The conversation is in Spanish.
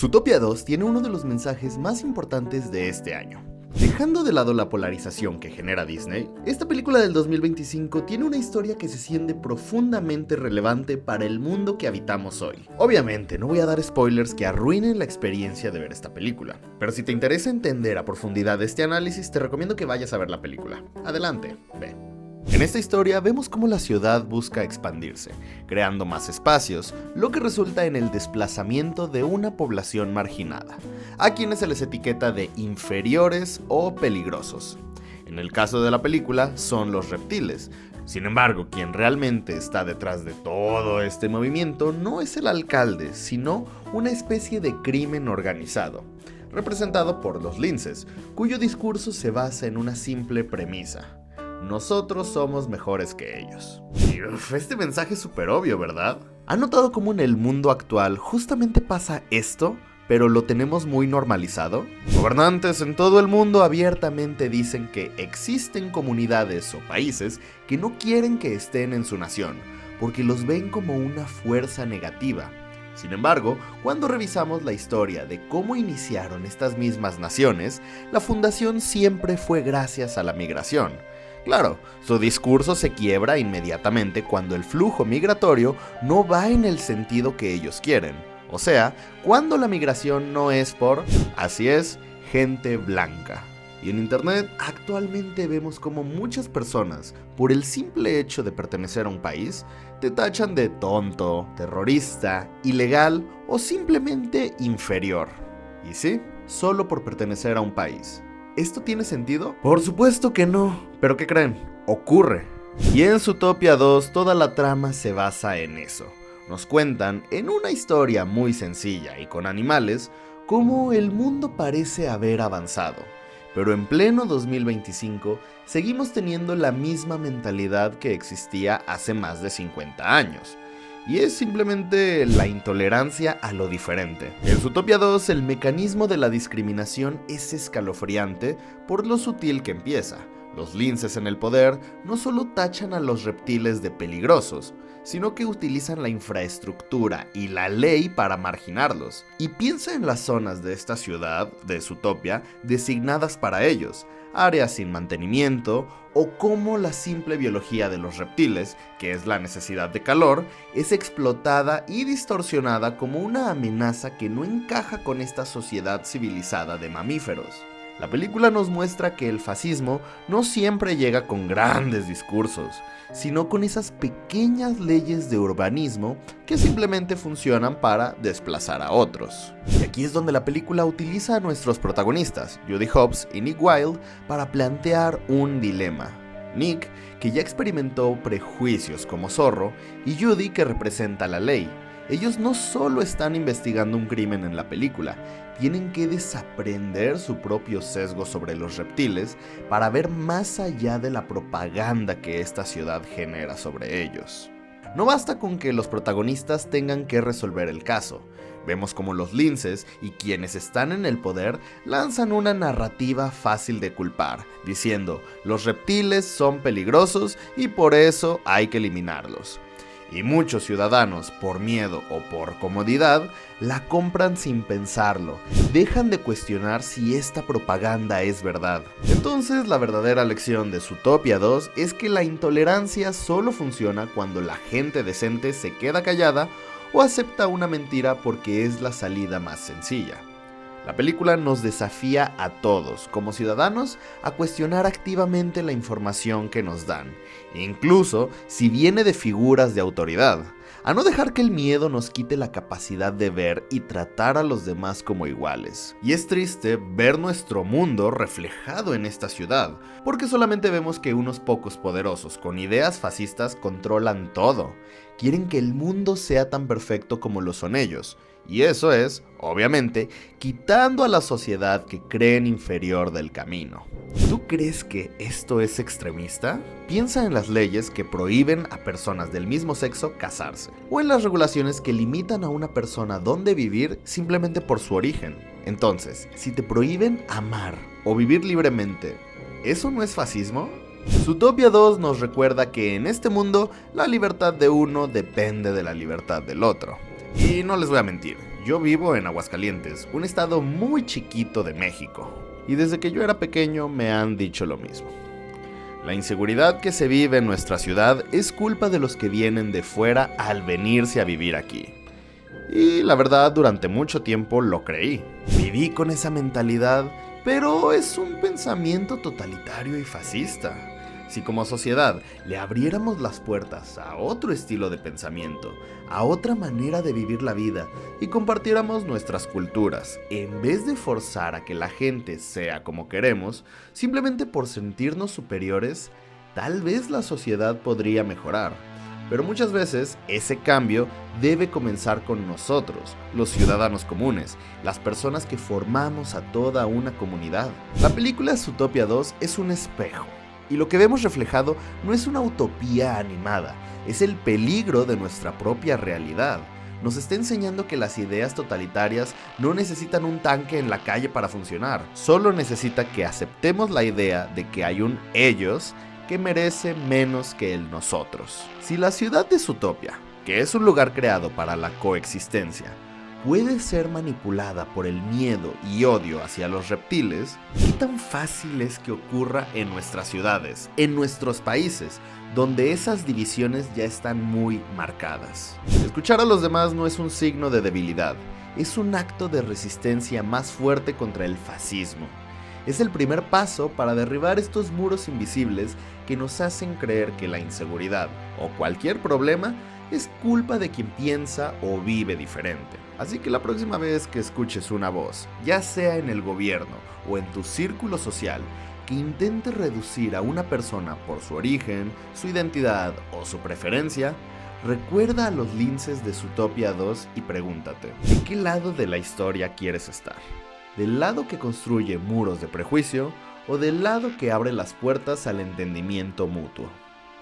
Zootopia 2 tiene uno de los mensajes más importantes de este año. Dejando de lado la polarización que genera Disney, esta película del 2025 tiene una historia que se siente profundamente relevante para el mundo que habitamos hoy. Obviamente, no voy a dar spoilers que arruinen la experiencia de ver esta película, pero si te interesa entender a profundidad este análisis, te recomiendo que vayas a ver la película. Adelante, ve. En esta historia vemos cómo la ciudad busca expandirse, creando más espacios, lo que resulta en el desplazamiento de una población marginada, a quienes se les etiqueta de inferiores o peligrosos. En el caso de la película, son los reptiles. Sin embargo, quien realmente está detrás de todo este movimiento no es el alcalde, sino una especie de crimen organizado, representado por los linces, cuyo discurso se basa en una simple premisa: nosotros somos mejores que ellos. Y este mensaje es súper obvio, ¿verdad? ¿Han notado cómo en el mundo actual justamente pasa esto, pero lo tenemos muy normalizado? Gobernantes en todo el mundo abiertamente dicen que existen comunidades o países que no quieren que estén en su nación, porque los ven como una fuerza negativa. Sin embargo, cuando revisamos la historia de cómo iniciaron estas mismas naciones, la fundación siempre fue gracias a la migración. Claro, su discurso se quiebra inmediatamente cuando el flujo migratorio no va en el sentido que ellos quieren. O sea, cuando la migración no es por, así es, gente blanca. Y en internet actualmente vemos como muchas personas, por el simple hecho de pertenecer a un país, te tachan de tonto, terrorista, ilegal o simplemente inferior. Y sí, solo por pertenecer a un país. ¿Esto tiene sentido? Por supuesto que no, pero ¿qué creen? Ocurre. Y en Zootopia 2 toda la trama se basa en eso. Nos cuentan, en una historia muy sencilla y con animales, cómo el mundo parece haber avanzado. Pero en pleno 2025 seguimos teniendo la misma mentalidad que existía hace más de 50 años. Y es simplemente la intolerancia a lo diferente. En Zootopia 2 el mecanismo de la discriminación es escalofriante por lo sutil que empieza. Los linces en el poder no solo tachan a los reptiles de peligrosos, sino que utilizan la infraestructura y la ley para marginarlos. Y piensa en las zonas de esta ciudad, de Zootopia, designadas para ellos, áreas sin mantenimiento, o cómo la simple biología de los reptiles, que es la necesidad de calor, es explotada y distorsionada como una amenaza que no encaja con esta sociedad civilizada de mamíferos. La película nos muestra que el fascismo no siempre llega con grandes discursos, sino con esas pequeñas leyes de urbanismo que simplemente funcionan para desplazar a otros. Y aquí es donde la película utiliza a nuestros protagonistas, Judy Hopps y Nick Wilde, para plantear un dilema. Nick, que ya experimentó prejuicios como Zorro, y Judy, que representa la ley. Ellos no solo están investigando un crimen en la película, tienen que desaprender su propio sesgo sobre los reptiles para ver más allá de la propaganda que esta ciudad genera sobre ellos. No basta con que los protagonistas tengan que resolver el caso. Vemos como los linces y quienes están en el poder lanzan una narrativa fácil de culpar, diciendo: los reptiles son peligrosos y por eso hay que eliminarlos. Y muchos ciudadanos, por miedo o por comodidad, la compran sin pensarlo, dejan de cuestionar si esta propaganda es verdad. Entonces, la verdadera lección de Zootopia 2 es que la intolerancia solo funciona cuando la gente decente se queda callada o acepta una mentira porque es la salida más sencilla. La película nos desafía a todos, como ciudadanos, a cuestionar activamente la información que nos dan, incluso si viene de figuras de autoridad, a no dejar que el miedo nos quite la capacidad de ver y tratar a los demás como iguales. Y es triste ver nuestro mundo reflejado en esta ciudad, porque solamente vemos que unos pocos poderosos con ideas fascistas controlan todo. Quieren que el mundo sea tan perfecto como lo son ellos. Y eso es, obviamente, quitando a la sociedad que creen inferior del camino. ¿Tú crees que esto es extremista? Piensa en las leyes que prohíben a personas del mismo sexo casarse, o en las regulaciones que limitan a una persona dónde vivir simplemente por su origen. Entonces, si te prohíben amar o vivir libremente, ¿eso no es fascismo? Zootopia 2 nos recuerda que en este mundo la libertad de uno depende de la libertad del otro. Y no les voy a mentir, Yo vivo en Aguascalientes, un estado muy chiquito de México, y desde que yo era pequeño me han dicho lo mismo. La inseguridad que se vive en nuestra ciudad es culpa de los que vienen de fuera al venirse a vivir aquí. Y la verdad, durante mucho tiempo lo creí. Viví con esa mentalidad, pero es un pensamiento totalitario y fascista. Si como sociedad le abriéramos las puertas a otro estilo de pensamiento, a otra manera de vivir la vida y compartiéramos nuestras culturas, en vez de forzar a que la gente sea como queremos, simplemente por sentirnos superiores, tal vez la sociedad podría mejorar. Pero muchas veces ese cambio debe comenzar con nosotros, los ciudadanos comunes, las personas que formamos a toda una comunidad. La película Zootopia 2 es un espejo. Y lo que vemos reflejado no es una utopía animada, es el peligro de nuestra propia realidad. Nos está enseñando que las ideas totalitarias no necesitan un tanque en la calle para funcionar, solo necesita que aceptemos la idea de que hay un ellos que merece menos que el nosotros. Si la ciudad de Zootopia, que es un lugar creado para la coexistencia, puede ser manipulada por el miedo y odio hacia los reptiles, ¿qué tan fácil es que ocurra en nuestras ciudades, en nuestros países, donde esas divisiones ya están muy marcadas? Escuchar a los demás no es un signo de debilidad, es un acto de resistencia más fuerte contra el fascismo. Es el primer paso para derribar estos muros invisibles que nos hacen creer que la inseguridad o cualquier problema es culpa de quien piensa o vive diferente. Así que la próxima vez que escuches una voz, ya sea en el gobierno o en tu círculo social, que intente reducir a una persona por su origen, su identidad o su preferencia, recuerda a los linces de Zootopia 2 y pregúntate, ¿de qué lado de la historia quieres estar? ¿Del lado que construye muros de prejuicio o del lado que abre las puertas al entendimiento mutuo?